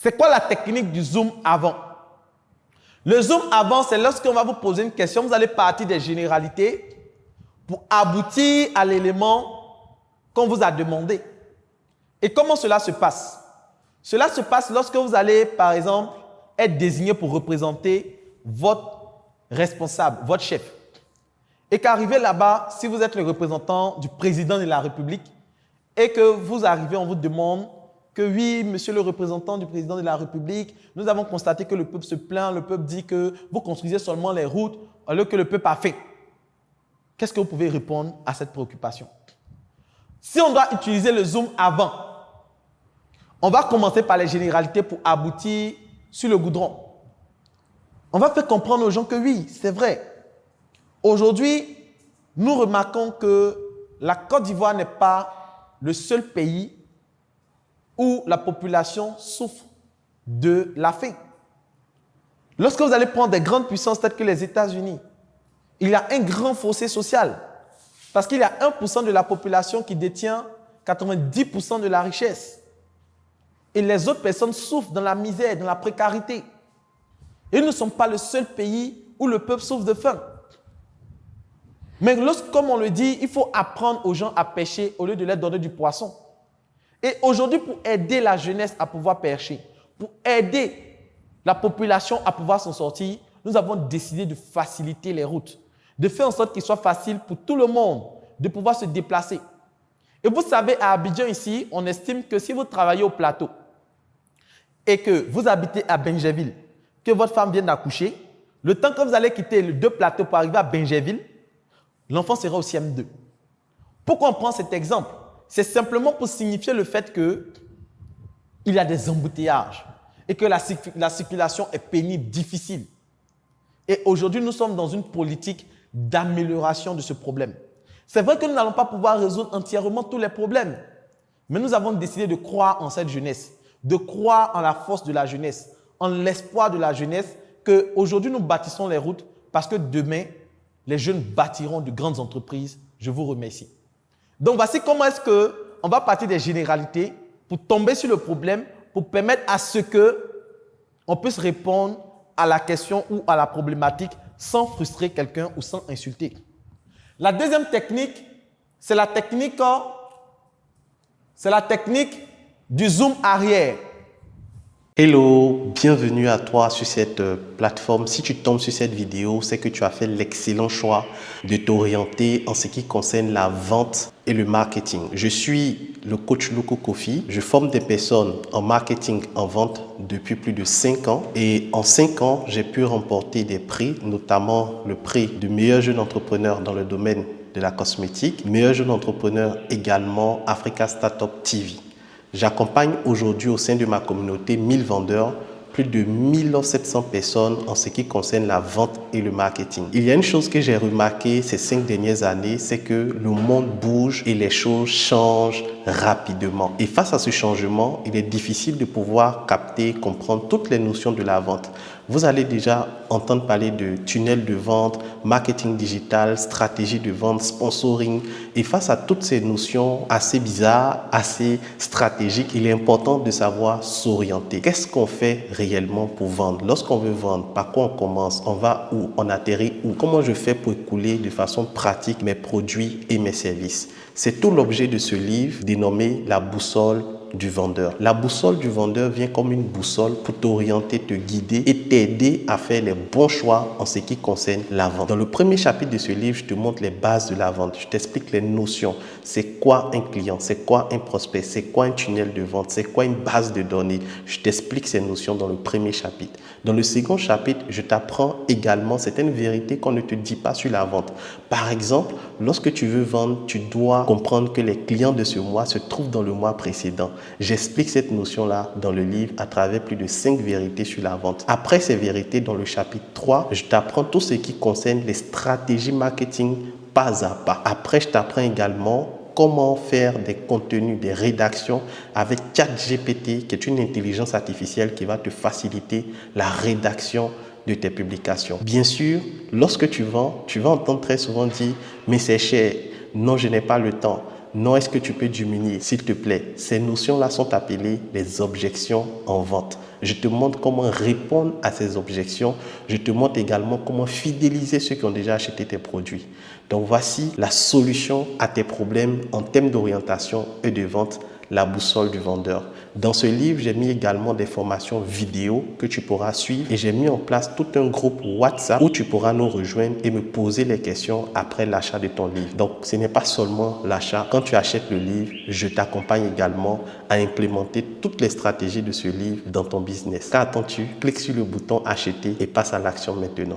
C'est quoi la technique du zoom avant? Le zoom avant, c'est lorsqu'on va vous poser une question, vous allez partir des généralités pour aboutir à l'élément qu'on vous a demandé. Et comment cela se passe? Cela se passe lorsque vous allez, par exemple, être désigné pour représenter votre responsable, votre chef. Et qu'arrivé là-bas, si vous êtes le représentant du président de la République et que vous arrivez, on vous demande que oui, monsieur le représentant du président de la République, nous avons constaté que le peuple se plaint, le peuple dit que vous construisez seulement les routes alors que le peuple a fait. Qu'est-ce que vous pouvez répondre à cette préoccupation? Si on doit utiliser le zoom avant, on va commencer par les généralités pour aboutir sur le goudron. On va faire comprendre aux gens que oui, c'est vrai. Aujourd'hui, nous remarquons que la Côte d'Ivoire n'est pas le seul pays où la population souffre de la faim. Lorsque vous allez prendre des grandes puissances telles que les États-Unis, il y a un grand fossé social parce qu'il y a 1% de la population qui détient 90% de la richesse. Et les autres personnes souffrent dans la misère, dans la précarité. Et nous ne sommes pas le seul pays où le peuple souffre de faim. Mais comme on le dit, il faut apprendre aux gens à pêcher au lieu de leur donner du poisson. Et aujourd'hui, pour aider la jeunesse à pouvoir pêcher, pour aider la population à pouvoir s'en sortir, nous avons décidé de faciliter les routes, de faire en sorte qu'il soit facile pour tout le monde de pouvoir se déplacer. Et vous savez, à Abidjan ici, on estime que si vous travaillez au plateau et que vous habitez à Benjerville, que votre femme vient d'accoucher, le temps que vous allez quitter les deux plateaux pour arriver à Benjerville, l'enfant sera au CM2. Pourquoi on prend cet exemple? C'est simplement pour signifier le fait qu'il y a des embouteillages et que la circulation est pénible, difficile. Et aujourd'hui, nous sommes dans une politique d'amélioration de ce problème. C'est vrai que nous n'allons pas pouvoir résoudre entièrement tous les problèmes, mais nous avons décidé de croire en cette jeunesse, de croire en la force de la jeunesse, en l'espoir de la jeunesse, qu'aujourd'hui nous bâtissons les routes parce que demain, les jeunes bâtiront de grandes entreprises. Je vous remercie. Donc, voici comment est-ce qu'on va partir des généralités pour tomber sur le problème, pour permettre à ce qu'on puisse répondre à la question ou à la problématique sans frustrer quelqu'un ou sans insulter. La deuxième technique, c'est la technique du zoom arrière. Hello, bienvenue à toi sur cette plateforme. Si tu tombes sur cette vidéo, c'est que tu as fait l'excellent choix de t'orienter en ce qui concerne la vente et le marketing. Je suis le coach Loco Kofi. Je forme des personnes en marketing, en vente depuis plus de 5 ans. Et en 5 ans, j'ai pu remporter des prix, notamment le prix du meilleur jeune entrepreneur dans le domaine de la cosmétique, meilleur jeune entrepreneur également Africa Startup TV. J'accompagne aujourd'hui au sein de ma communauté 1000 vendeurs, plus de 1700 personnes en ce qui concerne la vente et le marketing. Il y a une chose que j'ai remarqué ces 5 dernières années, c'est que le monde bouge et les choses changent rapidement. Et face à ce changement, il est difficile de pouvoir capter, comprendre toutes les notions de la vente. Vous allez déjà entendre parler de tunnel de vente, marketing digital, stratégie de vente, sponsoring. Et face à toutes ces notions assez bizarres, assez stratégiques, il est important de savoir s'orienter. Qu'est-ce qu'on fait réellement pour vendre? Lorsqu'on veut vendre, par quoi on commence? On va où? On atterrit où? Comment je fais pour écouler de façon pratique mes produits et mes services? C'est tout l'objet de ce livre dénommé La boussole du vendeur. La boussole du vendeur vient comme une boussole pour t'orienter, te guider et t'aider à faire les bons choix en ce qui concerne la vente. Dans le premier chapitre de ce livre, je te montre les bases de la vente. Je t'explique les notions. C'est quoi un client? C'est quoi un prospect? C'est quoi un tunnel de vente? C'est quoi une base de données? Je t'explique ces notions dans le premier chapitre. Dans le second chapitre, je t'apprends également certaines vérités qu'on ne te dit pas sur la vente. Par exemple, lorsque tu veux vendre, tu dois comprendre que les clients de ce mois se trouvent dans le mois précédent. J'explique cette notion-là dans le livre à travers plus de 5 vérités sur la vente. Après ces vérités, dans le chapitre 3, je t'apprends tout ce qui concerne les stratégies marketing pas à pas. Après, je t'apprends également comment faire des contenus, des rédactions avec ChatGPT, qui est une intelligence artificielle qui va te faciliter la rédaction de tes publications. Bien sûr, lorsque tu vends, tu vas entendre très souvent dire « mais c'est cher, non, je n'ai pas le temps ». Non, est-ce que tu peux diminuer, s'il te plaît? Ces notions-là sont appelées les objections en vente. Je te montre comment répondre à ces objections. Je te montre également comment fidéliser ceux qui ont déjà acheté tes produits. Donc, voici la solution à tes problèmes en termes d'orientation et de vente, la boussole du vendeur. Dans ce livre, j'ai mis également des formations vidéo que tu pourras suivre et j'ai mis en place tout un groupe WhatsApp où tu pourras nous rejoindre et me poser les questions après l'achat de ton livre. Donc, ce n'est pas seulement l'achat. Quand tu achètes le livre, je t'accompagne également à implémenter toutes les stratégies de ce livre dans ton business. Qu'attends-tu? Clique sur le bouton acheter et passe à l'action maintenant.